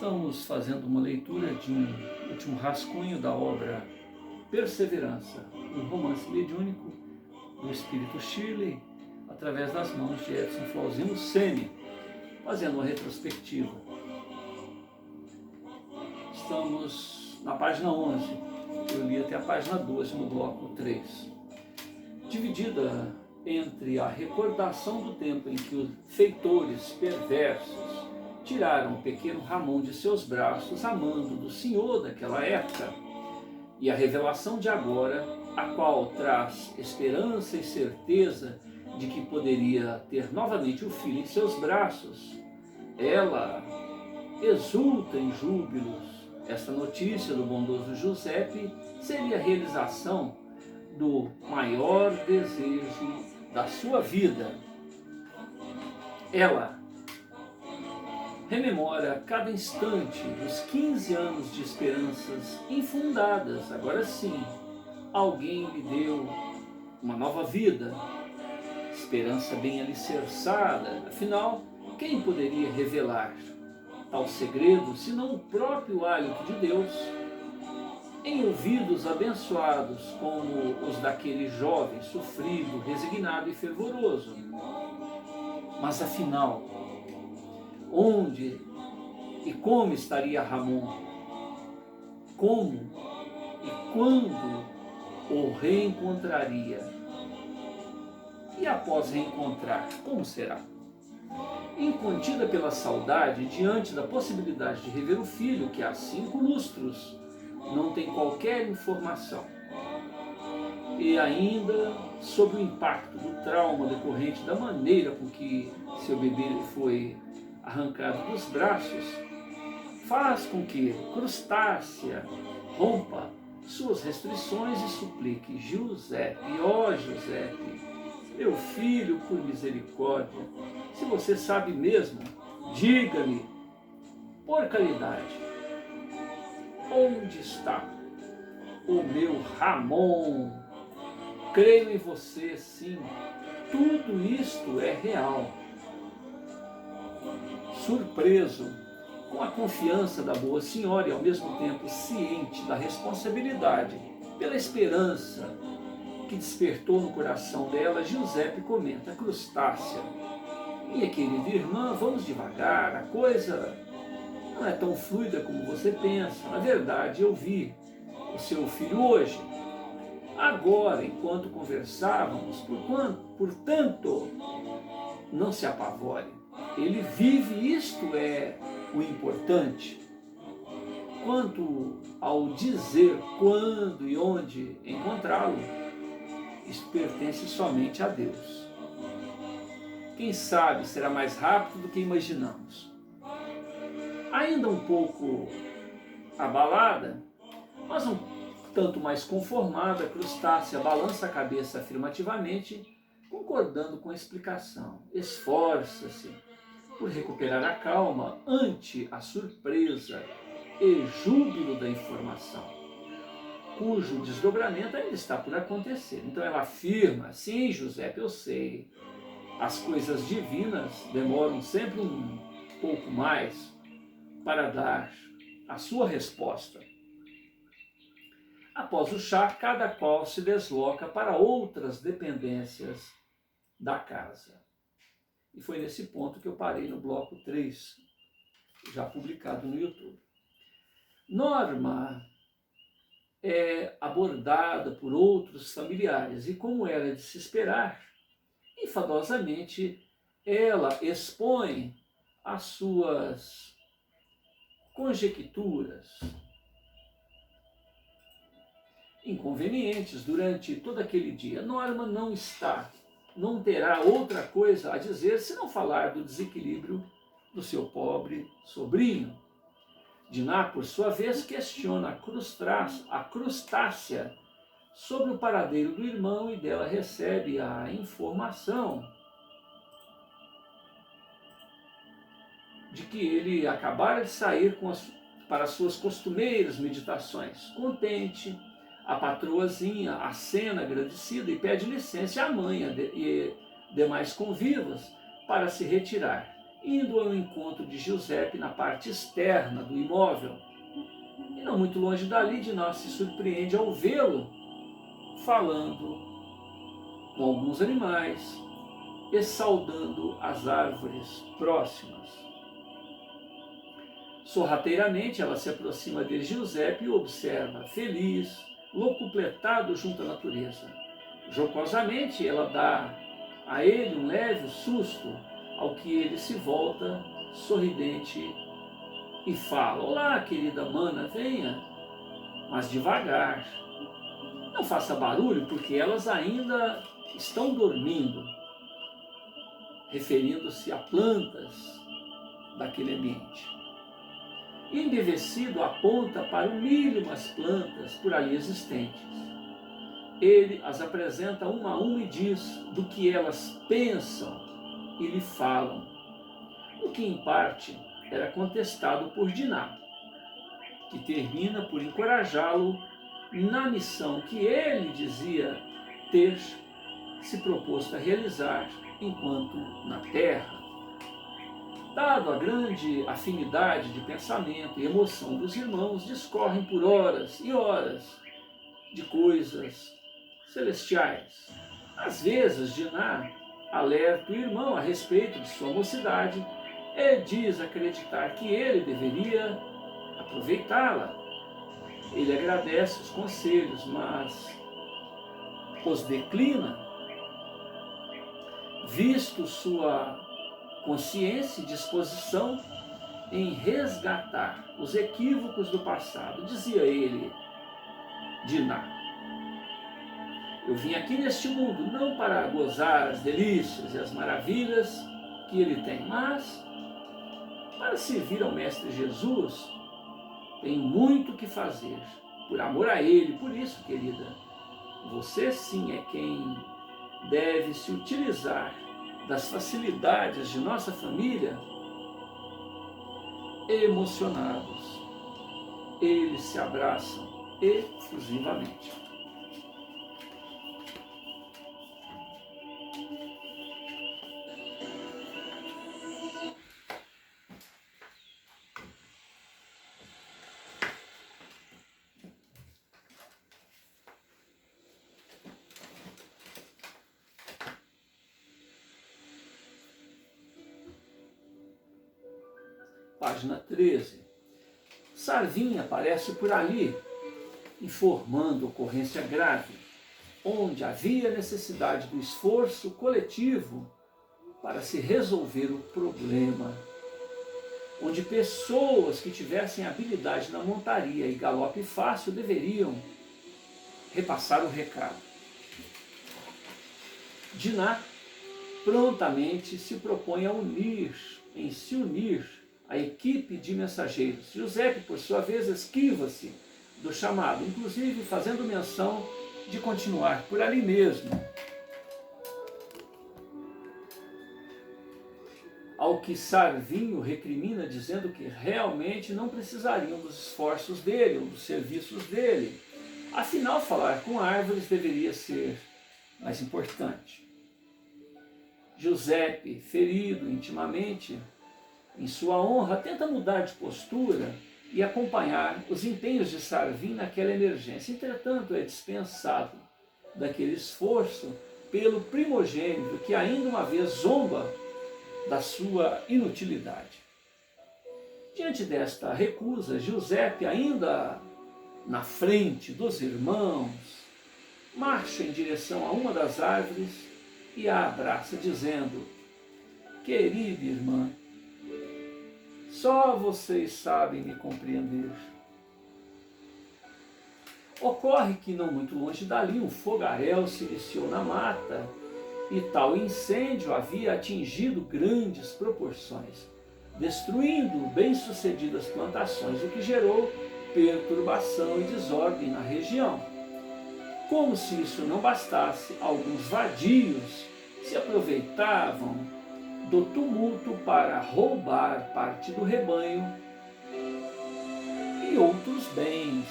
Estamos fazendo uma leitura de um último rascunho da obra Perseverança, um romance mediúnico do espírito Shirley, através das mãos de Edson Flauzino Sene, fazendo uma retrospectiva. Estamos na página 11, eu li até a página 12 no bloco 3, dividida entre a recordação do tempo em que os feitores perversos tiraram o pequeno Ramon de seus braços, amando do Senhor daquela época, e a revelação de agora, a qual traz esperança e certeza de que poderia ter novamente o filho em seus braços. Ela exulta em júbilos. Esta notícia do bondoso Giuseppe seria a realização do maior desejo da sua vida. Ela rememora cada instante dos 15 anos de esperanças infundadas. Agora sim, alguém lhe deu uma nova vida, esperança bem alicerçada. Afinal, quem poderia revelar tal segredo senão o próprio hálito de Deus, em ouvidos abençoados como os daquele jovem sofrido, resignado e fervoroso? Mas afinal, onde e como estaria Ramon? Como e quando o reencontraria? E após reencontrar, como será? Incontida pela saudade, diante da possibilidade de rever o filho, que há 5 lustros não tem qualquer informação, e ainda sob o impacto do trauma decorrente da maneira com que seu bebê foi arrancado dos braços, faz com que Crustácea rompa suas restrições e suplique: Giuseppe, ó Giuseppe, meu filho, por misericórdia, se você sabe mesmo, diga-me, por caridade, onde está o meu Ramon? Creio em você, sim, tudo isto é real. Surpreso com a confiança da boa senhora e ao mesmo tempo ciente da responsabilidade pela esperança que despertou no coração dela, Giuseppe comenta: Crustácea, minha querida irmã, vamos devagar, a coisa não é tão fluida como você pensa. Na verdade, eu vi o seu filho hoje, agora, enquanto conversávamos, portanto, não se apavore. Ele vive, isto é o importante. Quanto ao dizer quando e onde encontrá-lo, isso pertence somente a Deus. Quem sabe será mais rápido do que imaginamos. Ainda um pouco abalada, mas um tanto mais conformada, Crustácea balança a cabeça afirmativamente, concordando com a explicação. Esforça-se por recuperar a calma ante a surpresa e júbilo da informação, cujo desdobramento ainda está por acontecer. Então ela afirma: sim, Giuseppe, eu sei, as coisas divinas demoram sempre um pouco mais para dar a sua resposta. Após o chá, cada qual se desloca para outras dependências da casa. E foi nesse ponto que eu parei no bloco 3, já publicado no YouTube. Norma é abordada por outros familiares e, como era de se esperar, enfadosamente ela expõe as suas conjecturas inconvenientes durante todo aquele dia. Norma não terá outra coisa a dizer se não falar do desequilíbrio do seu pobre sobrinho. Diná, por sua vez, questiona a Crustácea sobre o paradeiro do irmão e dela recebe a informação de que ele acabara de sair para suas costumeiras meditações. Contente, a patroazinha acena agradecida e pede licença à mãe e demais convivas para se retirar. indo ao encontro de Giuseppe na parte externa do imóvel. E não muito longe dali, Diná se surpreende ao vê-lo falando com alguns animais e saudando as árvores próximas. Sorrateiramente ela se aproxima de Giuseppe e observa, feliz, locupletado junto à natureza. Jocosamente ela dá a ele um leve susto, ao que ele se volta, sorridente, e fala: olá, querida mana, venha, mas devagar. Não faça barulho, porque elas ainda estão dormindo, referindo-se a plantas daquele ambiente. E embevecido aponta para humílimas plantas por ali existentes. Ele as apresenta uma a uma e diz do que elas pensam e lhe falam, o que em parte era contestado por Diná, que termina por encorajá-lo na missão que ele dizia ter se proposto a realizar enquanto na Terra. Dado a grande afinidade de pensamento e emoção dos irmãos, discorrem por horas e horas de coisas celestiais. Às vezes, Diná alerta o irmão a respeito de sua mocidade e diz acreditar que ele deveria aproveitá-la. Ele agradece os conselhos, mas os declina, visto sua consciência e disposição em resgatar os equívocos do passado. Dizia ele, Diná: eu vim aqui neste mundo não para gozar as delícias e as maravilhas que ele tem, mas para servir ao Mestre Jesus. Tenho muito o que fazer, por amor a ele. Por isso, querida, você sim é quem deve se utilizar das facilidades de nossa família. Emocionados, eles se abraçam efusivamente. Página 13. Sarvin aparece por ali, informando ocorrência grave, onde havia necessidade do esforço coletivo para se resolver o problema, onde pessoas que tivessem habilidade na montaria e galope fácil deveriam repassar o recado. Diná prontamente se propõe a se unir à equipe de mensageiros. Giuseppe, por sua vez, esquiva-se do chamado, inclusive fazendo menção de continuar por ali mesmo. Ao que Sarvinho recrimina, dizendo que realmente não precisariam dos esforços dele ou dos serviços dele. Afinal, falar com árvores deveria ser mais importante. Giuseppe, ferido intimamente em sua honra, tenta mudar de postura e acompanhar os empenhos de Sarvin naquela emergência. Entretanto, é dispensado daquele esforço pelo primogênito, que ainda uma vez zomba da sua inutilidade. Diante desta recusa, Giuseppe, ainda na frente dos irmãos, marcha em direção a uma das árvores e a abraça, dizendo: querida irmã, só vocês sabem me compreender. Ocorre que não muito longe dali um fogaréu se iniciou na mata e tal incêndio havia atingido grandes proporções, destruindo bem-sucedidas plantações, o que gerou perturbação e desordem na região. Como se isso não bastasse, alguns vadios se aproveitavam do tumulto para roubar parte do rebanho e outros bens.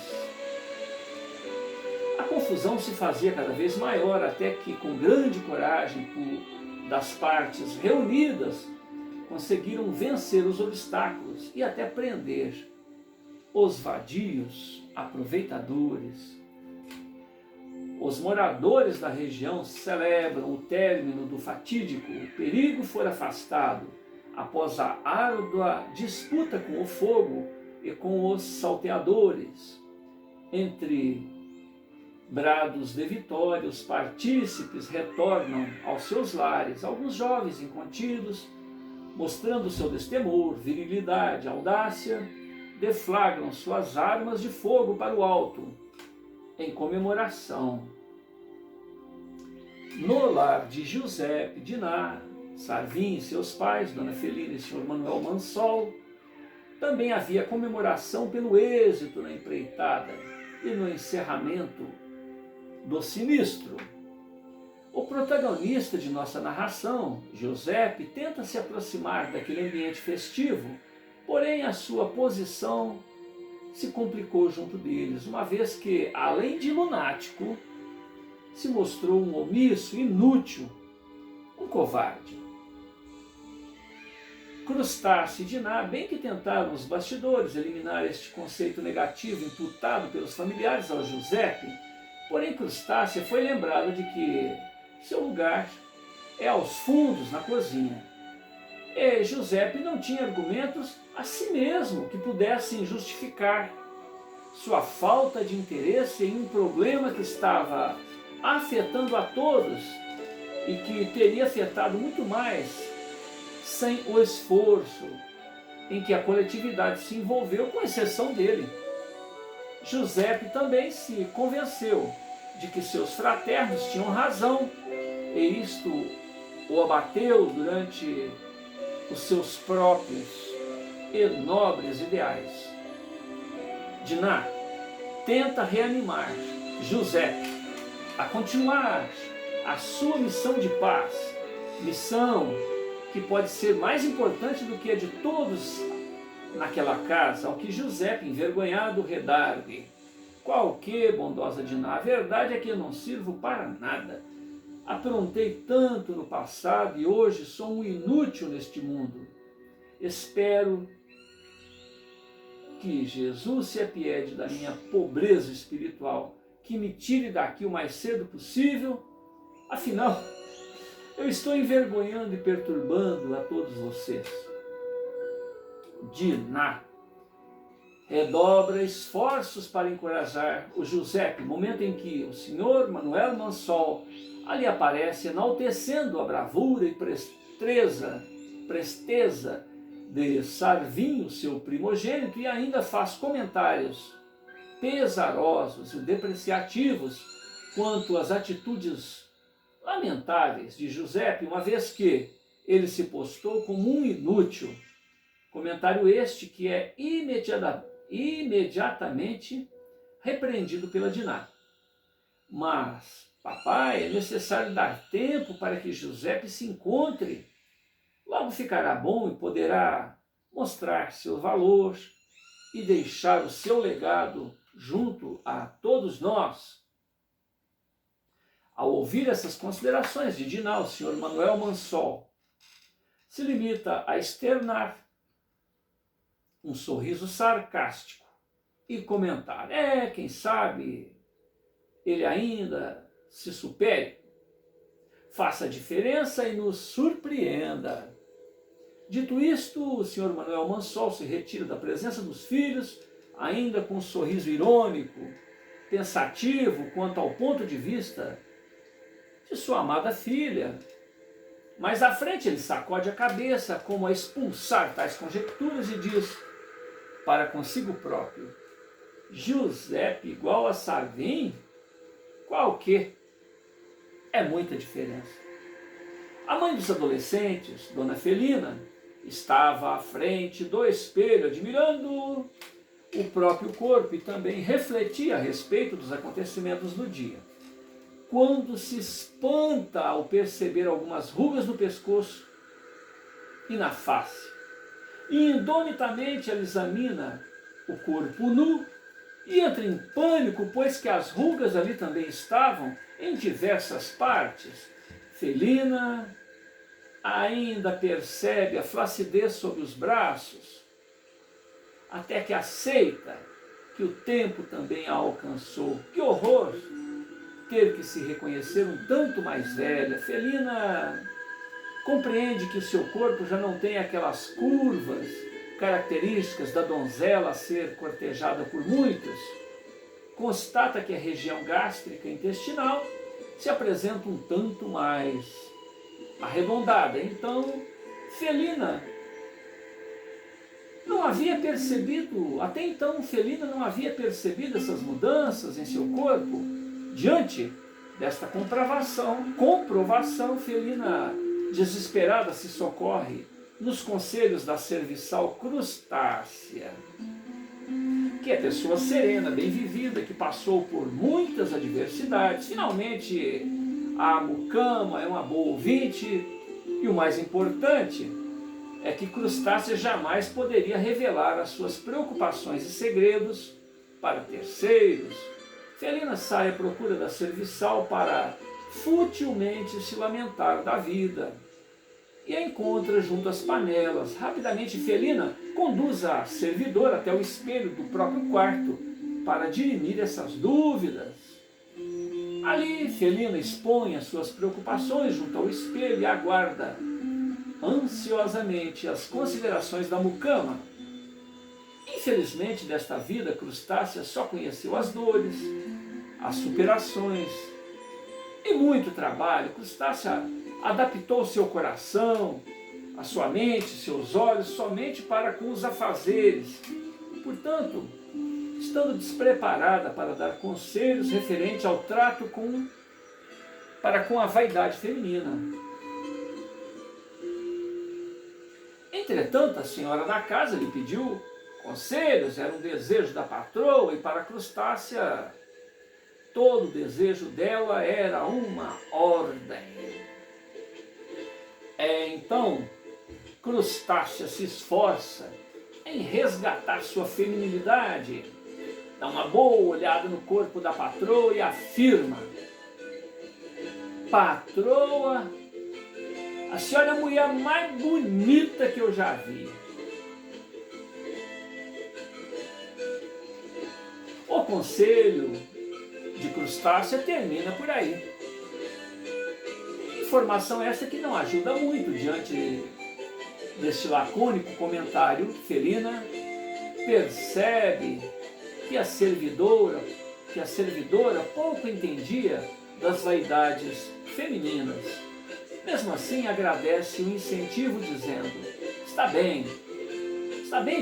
A confusão se fazia cada vez maior, até que, com grande coragem das partes reunidas, conseguiram vencer os obstáculos e até prender os vadios, aproveitadores. Os moradores da região celebram o término do fatídico. O perigo for afastado após a árdua disputa com o fogo e com os salteadores. Entre brados de vitória, os partícipes retornam aos seus lares. Alguns jovens incontidos, mostrando seu destemor, virilidade, audácia, deflagram suas armas de fogo para o alto, em comemoração. No lar de Giuseppe, Diná, Sarvin e seus pais, Dona Felina e Sr. Manuel Mansol, também havia comemoração pelo êxito na empreitada e no encerramento do sinistro. O protagonista de nossa narração, Giuseppe, tenta se aproximar daquele ambiente festivo, porém a sua posição se complicou junto deles, uma vez que, além de lunático, se mostrou um omisso, inútil, um covarde. Crustáceo e Diná, bem que tentaram os bastidores eliminar este conceito negativo imputado pelos familiares ao Giuseppe, porém Crustácea foi lembrada de que seu lugar é aos fundos na cozinha. E Giuseppe não tinha argumentos a si mesmo que pudessem justificar sua falta de interesse em um problema que estava afetando a todos e que teria afetado muito mais sem o esforço em que a coletividade se envolveu, com exceção dele. Giuseppe também se convenceu de que seus fraternos tinham razão, e isto o abateu durante os seus próprios e nobres ideais. Diná tenta reanimar Giuseppe a continuar a sua missão de paz, missão que pode ser mais importante do que a de todos naquela casa, ao que Giuseppe, envergonhado, redargue. Qual que, bondosa Diná, a verdade é que eu não sirvo para nada. Aprontei tanto no passado e hoje sou um inútil neste mundo. Espero que Jesus se apiede da minha pobreza espiritual, que me tire daqui o mais cedo possível. Afinal, eu estou envergonhando e perturbando a todos vocês. Diná redobra esforços para encorajar o Giuseppe, momento em que o senhor Manuel Mansol ali aparece, enaltecendo a bravura e presteza de Sarvinho, seu primogênito, e ainda faz comentários pesarosos e depreciativos quanto às atitudes lamentáveis de Giuseppe, uma vez que ele se postou como um inútil. Comentário este que é imediatamente repreendido pela Diná. Mas, papai, é necessário dar tempo para que Giuseppe se encontre. Logo ficará bom e poderá mostrar seu valor e deixar o seu legado junto a todos nós. Ao ouvir essas considerações de Diná, o senhor Manuel Mansol se limita a externar um sorriso sarcástico e comentar: quem sabe ele ainda se supere, faça a diferença e nos surpreenda. Dito isto, o senhor Manuel Mansol se retira da presença dos filhos, ainda com um sorriso irônico, pensativo quanto ao ponto de vista de sua amada filha. Mais à frente ele sacode a cabeça como a expulsar tais conjecturas e diz para consigo próprio: Giuseppe igual a Sarvin? Qual que? É muita diferença. A mãe dos adolescentes, Dona Felina, estava à frente do espelho, admirando o próprio corpo e também refletia a respeito dos acontecimentos do dia. Quando se espanta ao perceber algumas rugas no pescoço e na face, e indomitamente ela examina o corpo nu e entra em pânico, pois que as rugas ali também estavam em diversas partes. Felina ainda percebe a flacidez sob os braços, até que aceita que o tempo também a alcançou. Que horror ter que se reconhecer um tanto mais velha. Felina compreende que seu corpo já não tem aquelas curvas características da donzela a ser cortejada por muitos. Constata que a região gástrica e intestinal se apresenta um tanto mais arredondada. Então, Felina não havia percebido, até então Felina não havia percebido essas mudanças em seu corpo. Diante desta comprovação, Felina, desesperada, se socorre nos conselhos da serviçal Crustácia, que é pessoa serena, bem vivida, que passou por muitas adversidades. Finalmente, a mucama é uma boa ouvinte, e o mais importante é que Crustácia jamais poderia revelar as suas preocupações e segredos para terceiros. Felina sai à procura da serviçal para futilmente se lamentar da vida e a encontra junto às panelas. Rapidamente, Felina conduz a servidora até o espelho do próprio quarto para dirimir essas dúvidas. Ali, Felina expõe as suas preocupações junto ao espelho e aguarda ansiosamente as considerações da mucama. Infelizmente, desta vida, Crustácia só conheceu as dores, as superações e muito trabalho. Crustácia adaptou seu coração, a sua mente, seus olhos somente para com os afazeres. Portanto, estando despreparada para dar conselhos referentes ao trato para com a vaidade feminina. Entretanto, a senhora da casa lhe pediu conselhos, era um desejo da patroa, e para Crustácia todo o desejo dela era uma ordem. Então, Crustácia se esforça em resgatar sua feminilidade, dá uma boa olhada no corpo da patroa e afirma: patroa, a senhora é a mulher mais bonita que eu já vi. O conselho de Crustácia termina por aí. Informação essa que não ajuda muito diante deste lacônico comentário. Felina percebe que a servidora pouco entendia das vaidades femininas. Mesmo assim, agradece o incentivo, dizendo: está bem,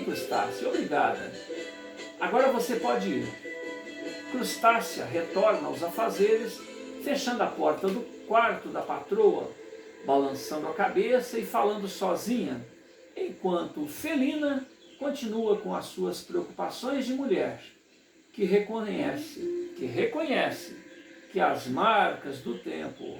Crustácia, obrigada. Agora você pode ir. Crustácia retorna aos afazeres, fechando a porta do quarto da patroa, balançando a cabeça e falando sozinha, enquanto Felina continua com as suas preocupações de mulher, que reconhece que as marcas do tempo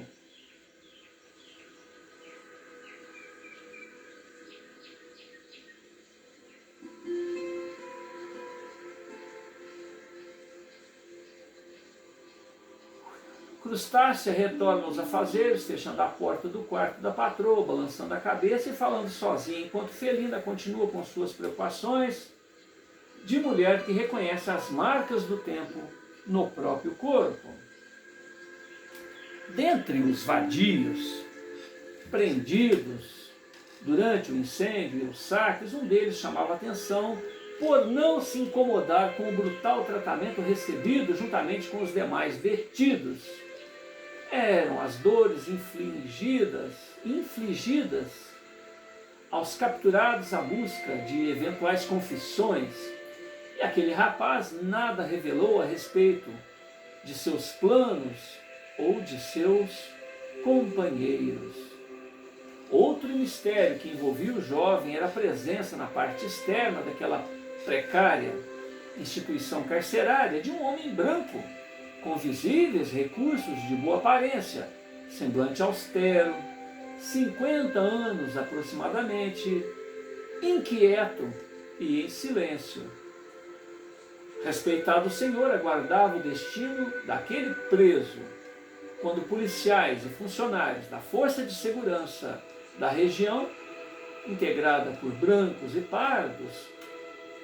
Crustácia retorna aos afazeres, fechando a porta do quarto da patroa, balançando a cabeça e falando sozinha, enquanto Felina continua com suas preocupações de mulher que reconhece as marcas do tempo no próprio corpo. Dentre os vadios prendidos durante o incêndio e os saques, um deles chamava atenção por não se incomodar com o brutal tratamento recebido juntamente com os demais detidos. Eram as dores infligidas aos capturados à busca de eventuais confissões, e aquele rapaz nada revelou a respeito de seus planos ou de seus companheiros. Outro mistério que envolvia o jovem era a presença na parte externa daquela precária instituição carcerária de um homem branco, com visíveis recursos de boa aparência, semblante austero, 50 anos aproximadamente, inquieto e em silêncio. Respeitado senhor aguardava o destino daquele preso, quando policiais e funcionários da Força de Segurança da região, integrada por brancos e pardos,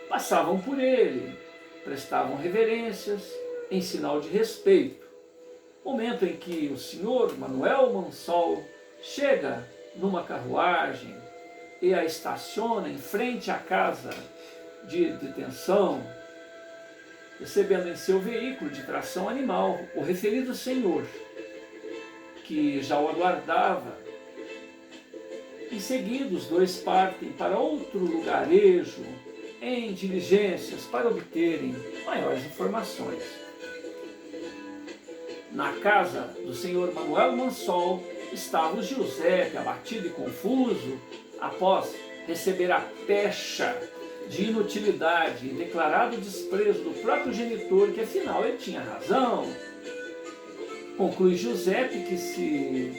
passavam por ele, prestavam reverências em sinal de respeito. Momento em que o senhor Manuel Mansol chega numa carruagem e a estaciona em frente à casa de detenção, recebendo em seu veículo de tração animal o referido senhor, que já o aguardava. Em seguida, os dois partem para outro lugarejo em diligências para obterem maiores informações. Na casa do senhor Manuel Mansol estava o Giuseppe, abatido e confuso, após receber a pecha de inutilidade e declarado desprezo do próprio genitor, que afinal ele tinha razão. Conclui Giuseppe que se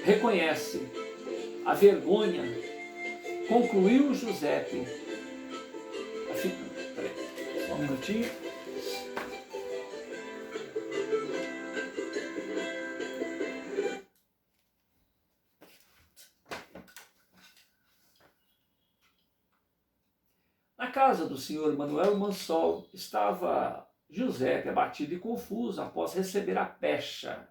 reconhece a vergonha. Concluiu Giuseppe. Peraí, só um minutinho. Na casa do senhor Manuel Mansol estava Giuseppe, abatido e confuso após receber a pecha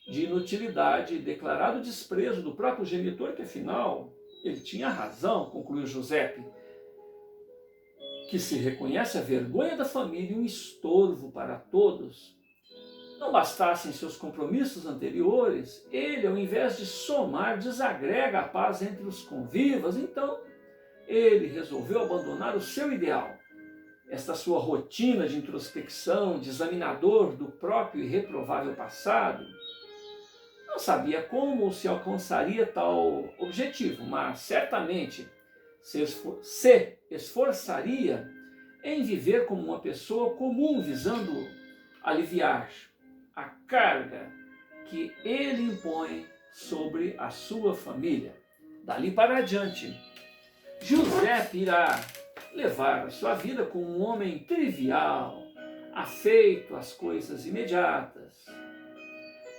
de inutilidade e declarado desprezo do próprio genitor, que afinal ele tinha razão, concluiu Giuseppe, que se reconhece a vergonha da família e um estorvo para todos. Não bastassem seus compromissos anteriores, ele, ao invés de somar, desagrega a paz entre os convivas. Então ele resolveu abandonar o seu ideal. Esta sua rotina de introspecção, de examinador do próprio e reprovável passado. Não sabia como se alcançaria tal objetivo, mas certamente se esforçaria em viver como uma pessoa comum, visando aliviar a carga que ele impõe sobre a sua família. Dali para adiante, Giuseppe irá levar a sua vida como um homem trivial, afeito às coisas imediatas.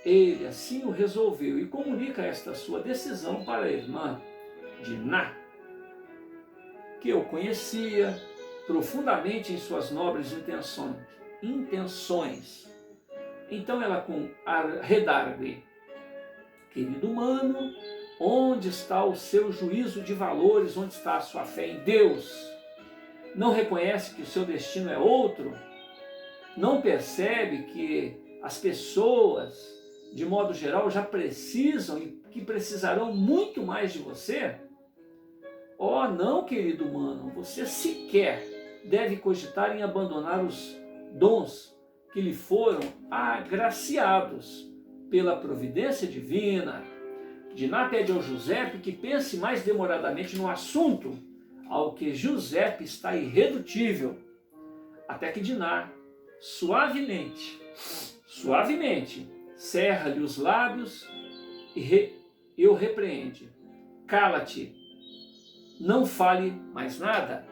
Ele assim o resolveu e comunica esta sua decisão para a irmã Diná, que o conhecia profundamente em suas nobres intenções. Então ela com redargue: querido mano, onde está o seu juízo de valores, onde está a sua fé em Deus? Não reconhece que o seu destino é outro? Não percebe que as pessoas, de modo geral, já precisam e que precisarão muito mais de você? Oh, não, querido mano, você sequer deve cogitar em abandonar os dons que lhe foram agraciados pela providência divina. Diná pede ao Giuseppe que pense mais demoradamente no assunto, ao que Giuseppe está irredutível, até que Diná, suavemente, cerra-lhe os lábios e o repreende. Cala-te, não fale mais nada,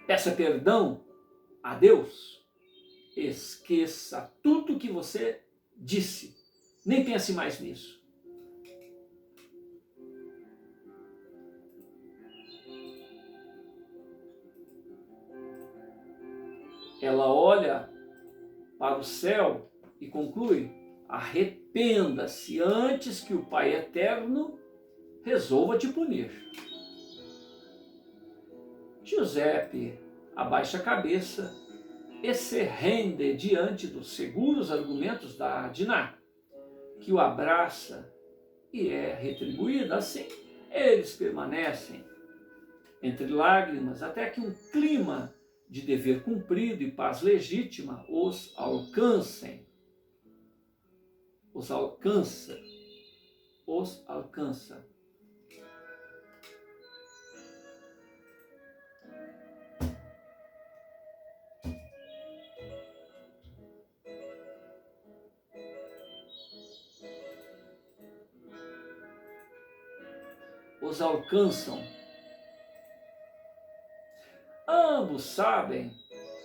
peça perdão a Deus, esqueça tudo o que você disse, nem pense mais nisso. Ela olha para o céu e conclui: arrependa-se antes que o Pai Eterno resolva te punir. Giuseppe abaixa a cabeça e se rende diante dos seguros argumentos da Diná, que o abraça e é retribuída. Assim, eles permanecem entre lágrimas até que um clima de dever cumprido e paz legítima os alcança. Os alcançam. Ambos sabem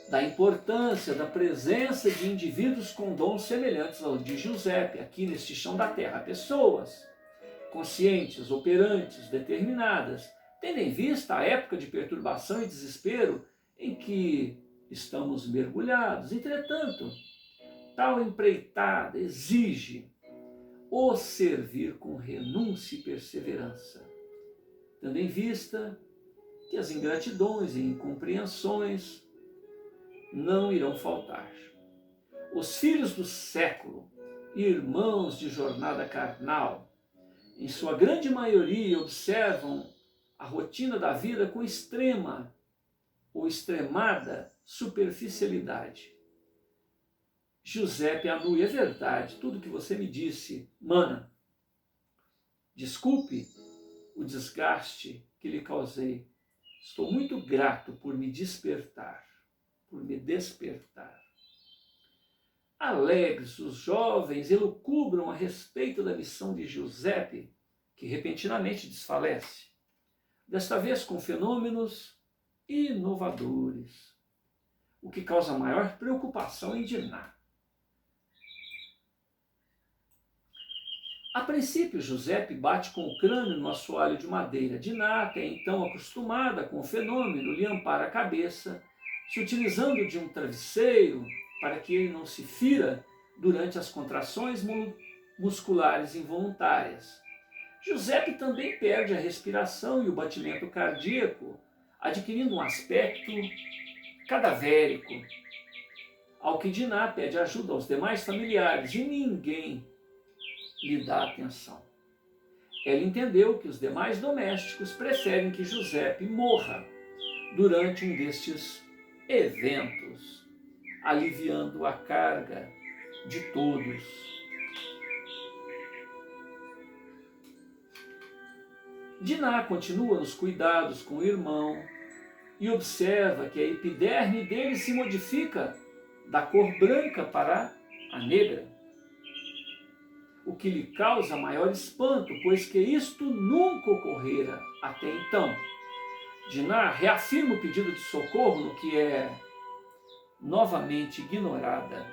da importância da presença de indivíduos com dons semelhantes ao de Giuseppe aqui neste chão da terra. Pessoas conscientes, operantes, determinadas, tendo em vista a época de perturbação e desespero em que estamos mergulhados. Entretanto, tal empreitada exige o servir com renúncia e perseverança, tendo em vista que as ingratidões e incompreensões não irão faltar. Os filhos do século, irmãos de jornada carnal, em sua grande maioria observam a rotina da vida com extrema ou extremada superficialidade. Giuseppe Anui, é verdade, tudo que você me disse, mana. Desculpe o desgaste que lhe causei. Estou muito grato por me despertar, Alegres, os jovens elucubram a respeito da missão de Giuseppe, que repentinamente desfalece, desta vez com fenômenos inovadores, o que causa maior preocupação em Diná. A princípio, Giuseppe bate com o crânio no assoalho de madeira. Diná, até então acostumada com o fenômeno, lhe ampara a cabeça, se utilizando de um travesseiro para que ele não se fira durante as contrações musculares involuntárias. Giuseppe também perde a respiração e o batimento cardíaco, adquirindo um aspecto cadavérico, ao que Diná pede ajuda aos demais familiares e ninguém lhe dá atenção. Ela entendeu que os demais domésticos preferem que Giuseppe morra durante um destes eventos, aliviando a carga de todos. Diná continua nos cuidados com o irmão e observa que a epiderme dele se modifica da cor branca para a negra, o que lhe causa maior espanto, pois que isto nunca ocorrera até então. Diná reafirma o pedido de socorro, no que é novamente ignorada.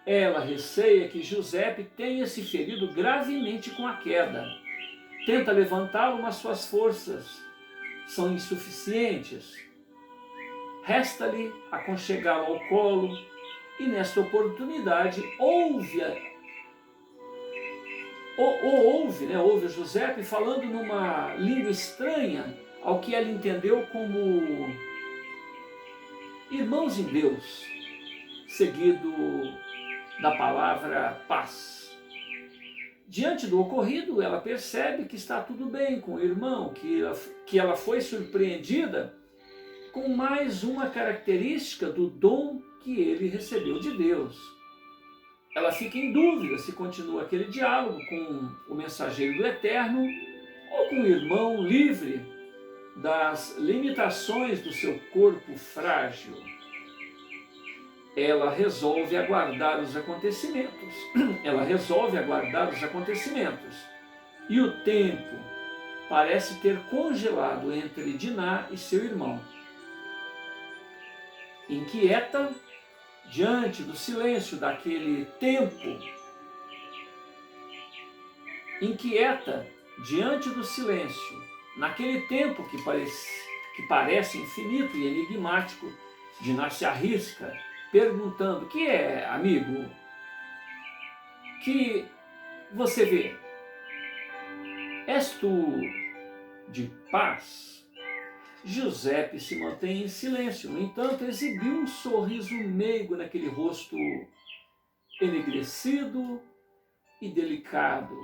Ela receia que Giuseppe tenha se ferido gravemente com a queda. Tenta levantá-lo, mas suas forças são insuficientes. Resta-lhe aconchegá-lo ao colo e, nesta oportunidade, ouve o Giuseppe falando numa língua estranha ao que ela entendeu como irmãos em Deus, seguido da palavra paz. Diante do ocorrido, ela percebe que está tudo bem com o irmão, que ela foi surpreendida com mais uma característica do dom que ele recebeu de Deus. Ela fica em dúvida se continua aquele diálogo com o mensageiro do Eterno ou com o irmão livre das limitações do seu corpo frágil. Ela resolve aguardar os acontecimentos. E o tempo parece ter congelado entre Diná e seu irmão. Inquieta diante do silêncio daquele tempo, naquele tempo que parece infinito e enigmático, Diná se arrisca, perguntando: que é, amigo? Que você vê? És tu de paz? Giuseppe se mantém em silêncio, no entanto, exibiu um sorriso meigo naquele rosto enegrecido e delicado.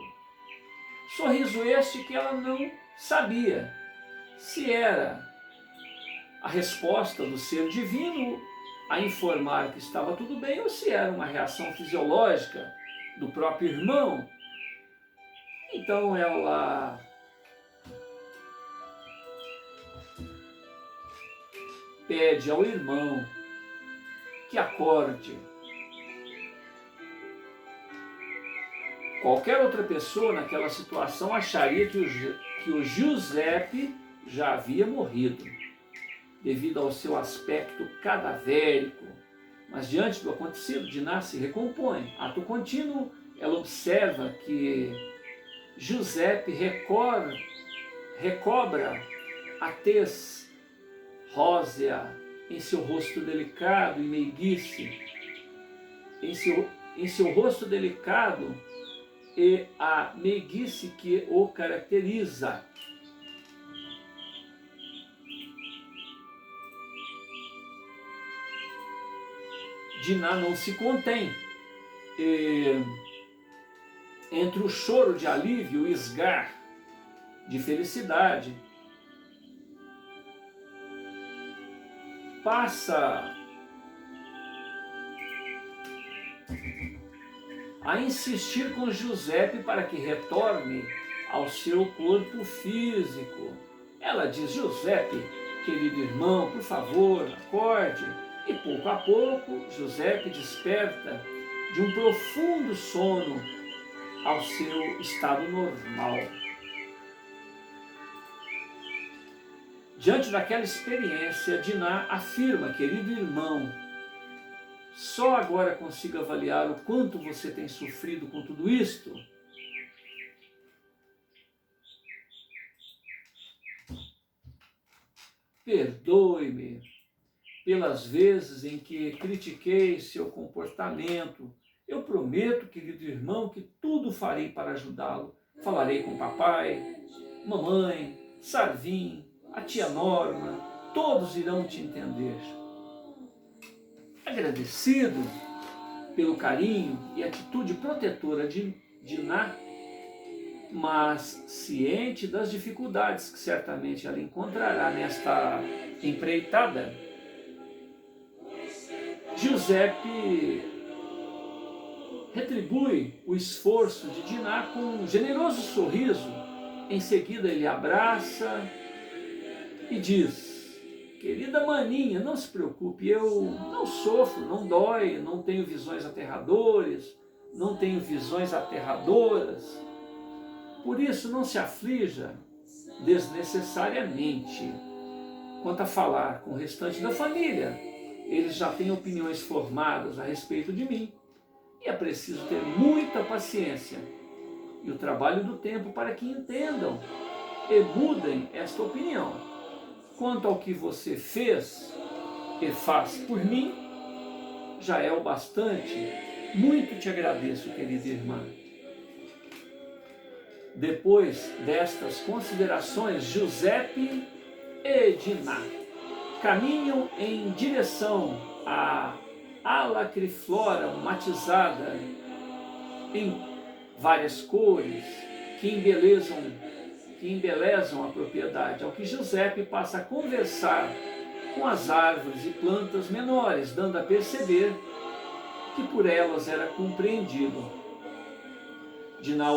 Sorriso este que ela não sabia se era a resposta do ser divino a informar que estava tudo bem ou se era uma reação fisiológica do próprio irmão. Então ela pede ao irmão que acorde. Qualquer outra pessoa naquela situação acharia que o Giuseppe já havia morrido, devido ao seu aspecto cadavérico. Mas diante do acontecido, Diná se recompõe. Ato contínuo, ela observa que Giuseppe recobra a tez rósea em seu rosto delicado e meiguice, em seu rosto delicado e a meiguice que o caracteriza. Diná não se contém. Entre o choro de alívio e o esgar de felicidade, passa a insistir com Giuseppe para que retorne ao seu corpo físico. Ela diz: Giuseppe, querido irmão, por favor, acorde. E pouco a pouco, Giuseppe desperta de um profundo sono ao seu estado normal. Diante daquela experiência, Diná afirma: querido irmão, só agora consigo avaliar o quanto você tem sofrido com tudo isto. Perdoe-me pelas vezes em que critiquei seu comportamento. Eu prometo, querido irmão, que tudo farei para ajudá-lo. Falarei com papai, mamãe, Sarvim, a tia Norma, todos irão te entender. Agradecido pelo carinho e atitude protetora de Diná, mas ciente das dificuldades que certamente ela encontrará nesta empreitada, Giuseppe retribui o esforço de Diná com um generoso sorriso. Em seguida ele abraça e diz: querida maninha, não se preocupe, eu não sofro, não dói, não tenho visões aterradoras, por isso não se aflija desnecessariamente. Quanto a falar com o restante da família, eles já têm opiniões formadas a respeito de mim, e é preciso ter muita paciência e o trabalho do tempo para que entendam e mudem esta opinião. Quanto ao que você fez e faz por mim, já é o bastante. Muito te agradeço, querida irmã. Depois destas considerações, Giuseppe e Diná caminham em direção à alacriflora matizada em várias cores que embelezam a propriedade, ao que Giuseppe passa a conversar com as árvores e plantas menores, dando a perceber que por elas era compreendido. Diná